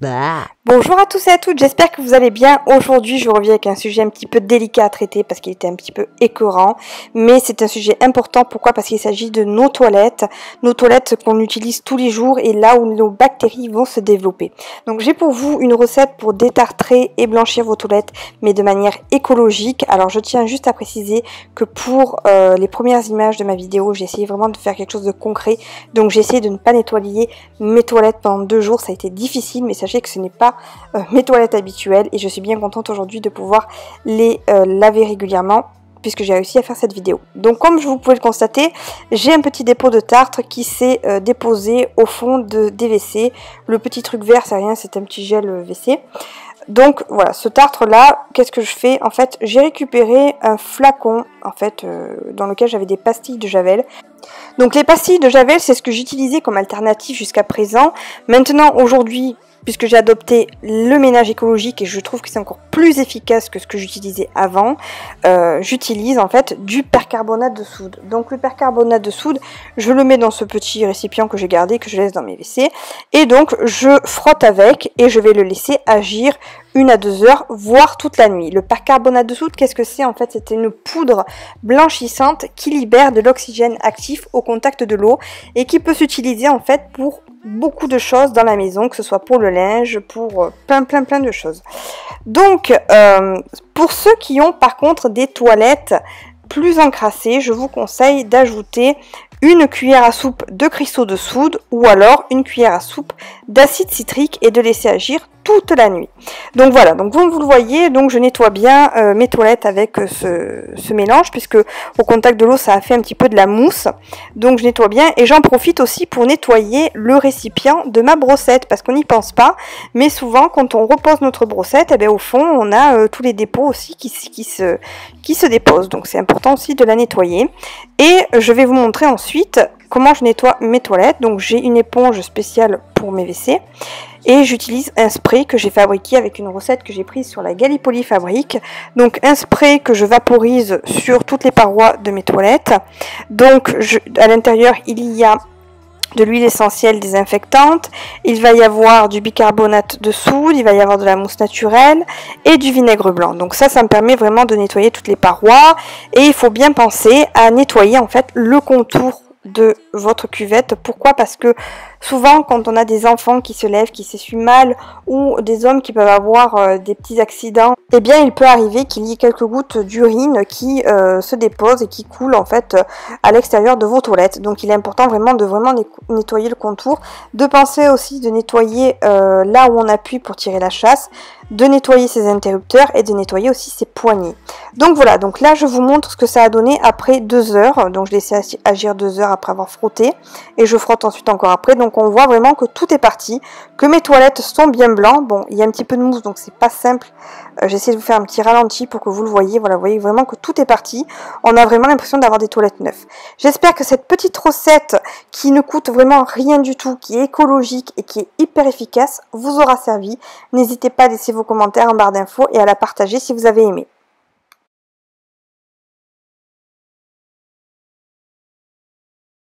Bah. Bonjour à tous et à toutes, j'espère que vous allez bien. Aujourd'hui, je reviens avec un sujet un petit peu délicat à traiter parce qu'il était un petit peu écœurant, mais c'est un sujet important. Pourquoi? Parce qu'il s'agit de nos toilettes qu'on utilise tous les jours et là où nos bactéries vont se développer. Donc j'ai pour vous une recette pour détartrer et blanchir vos toilettes, mais de manière écologique. Alors je tiens juste à préciser que pour les premières images de ma vidéo, j'ai essayé vraiment de faire quelque chose de concret. Donc j'ai essayé de ne pas nettoyer mes toilettes pendant 2 jours, ça a été difficile, mais sachez que ce n'est pas mes toilettes habituelles et je suis bien contente aujourd'hui de pouvoir les laver régulièrement puisque j'ai réussi à faire cette vidéo. Donc comme vous pouvez le constater, j'ai un petit dépôt de tartre qui s'est déposé au fond des WC. Le petit truc vert, c'est rien, c'est un petit gel WC. Donc voilà, ce tartre là, qu'est-ce que je fais? En fait, j'ai récupéré un flacon en fait dans lequel j'avais des pastilles de Javel. Donc les pastilles de Javel, c'est ce que j'utilisais comme alternative jusqu'à présent. Maintenant, aujourd'hui, puisque j'ai adopté le ménage écologique et je trouve que c'est encore plus efficace que ce que j'utilisais avant, j'utilise en fait du percarbonate de soude. Donc le percarbonate de soude, je le mets dans ce petit récipient que j'ai gardé, que je laisse dans mes WC, et donc je frotte avec et je vais le laisser agir 1 à 2 heures, voire toute la nuit. Le percarbonate de soude, qu'est-ce que c'est? En fait, c'est une poudre blanchissante qui libère de l'oxygène actif au contact de l'eau et qui peut s'utiliser en fait pour beaucoup de choses dans la maison, que ce soit pour le linge, pour plein de choses. Donc, pour ceux qui ont par contre des toilettes plus encrassées, je vous conseille d'ajouter une cuillère à soupe de cristaux de soude ou alors une cuillère à soupe d'acide citrique et de laisser agir toute la nuit. Donc voilà, donc vous le voyez, donc je nettoie bien mes toilettes avec ce mélange puisque au contact de l'eau ça a fait un petit peu de la mousse. Donc je nettoie bien et j'en profite aussi pour nettoyer le récipient de ma brossette parce qu'on n'y pense pas, mais souvent quand on repose notre brossette, eh bien, au fond on a tous les dépôts aussi qui se déposent. Donc c'est important aussi de la nettoyer. Et je vais vous montrer ensuite comment je nettoie mes toilettes. Donc j'ai une éponge spéciale pour mes WC et j'utilise un spray que j'ai fabriqué avec une recette que j'ai prise sur la Gallipoli Fabrique. Donc un spray que je vaporise sur toutes les parois de mes toilettes. Donc à l'intérieur il y a de l'huile essentielle désinfectante, il va y avoir du bicarbonate de soude, il va y avoir de la mousse naturelle et du vinaigre blanc. Donc ça me permet vraiment de nettoyer toutes les parois et il faut bien penser à nettoyer en fait le contour de votre cuvette. Pourquoi? Parce que souvent quand on a des enfants qui se lèvent, qui s'essuient mal ou des hommes qui peuvent avoir des petits accidents, eh bien il peut arriver qu'il y ait quelques gouttes d'urine qui se déposent et qui coulent en fait à l'extérieur de vos toilettes. Donc il est important vraiment de nettoyer le contour, de penser aussi de nettoyer là où on appuie pour tirer la chasse, de nettoyer ses interrupteurs et de nettoyer aussi ses poignées. Donc voilà, donc là je vous montre ce que ça a donné après 2 heures. Donc je laisse agir 2 heures après avoir frotté et je frotte ensuite encore après. Donc on voit vraiment que tout est parti, que mes toilettes sont bien blancs. Bon, il y a un petit peu de mousse donc c'est pas simple. J'essaie de vous faire un petit ralenti pour que vous le voyez. Voilà, vous voyez vraiment que tout est parti. On a vraiment l'impression d'avoir des toilettes neuves. J'espère que cette petite recette qui ne coûte vraiment rien du tout, qui est écologique et qui est hyper efficace, vous aura servi. N'hésitez pas à laisser vos commentaires en barre d'infos et à la partager si vous avez aimé.